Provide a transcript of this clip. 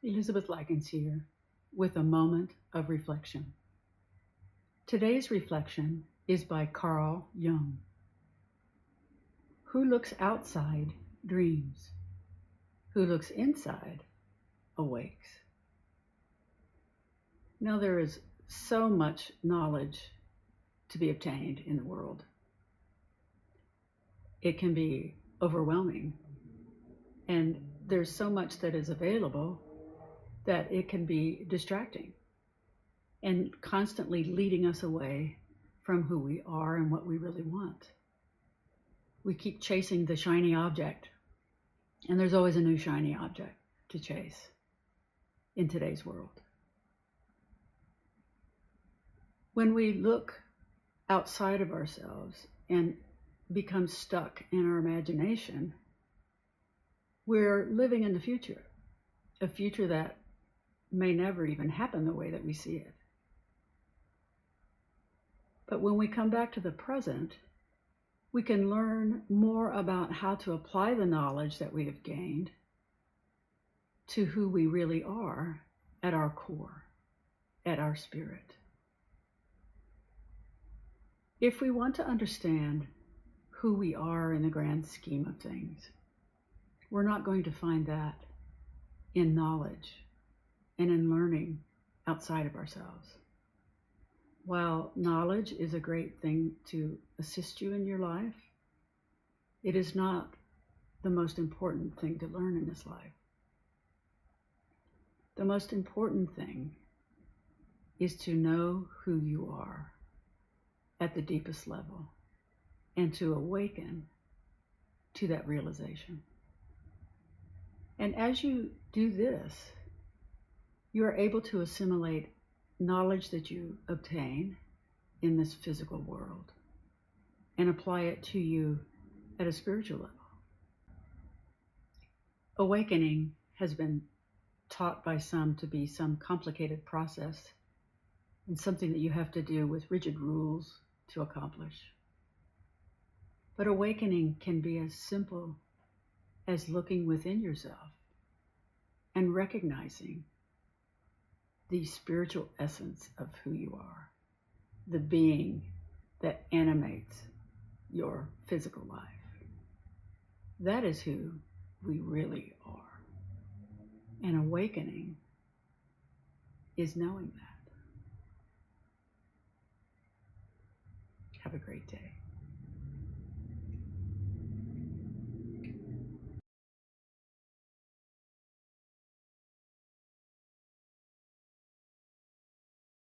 Elizabeth Likens here with a moment of reflection. Today's reflection is by Carl Jung. Who looks outside dreams. Who looks inside awakes. Now there is so much knowledge to be obtained in the world. It can be overwhelming, and there's so much that is available that it can be distracting and constantly leading us away from who we are and what we really want. We keep chasing the shiny object, and there's always a new shiny object to chase in today's world. When we look outside of ourselves and become stuck in our imagination, we're living in the future, a future that may never even happen the way that we see it. But when we come back to the present, we can learn more about how to apply the knowledge that we have gained to who we really are at our core, at our spirit. If we want to understand who we are in the grand scheme of things, we're not going to find that in knowledge and in learning outside of ourselves. While knowledge is a great thing to assist you in your life, it is not the most important thing to learn in this life. The most important thing is to know who you are at the deepest level and to awaken to that realization. And as you do this, you are able to assimilate knowledge that you obtain in this physical world and apply it to you at a spiritual level. Awakening has been taught by some to be some complicated process and something that you have to do with rigid rules to accomplish. But awakening can be as simple as looking within yourself and recognizing the spiritual essence of who you are, the being that animates your physical life. That is who we really are. And awakening is knowing that. Have a great day.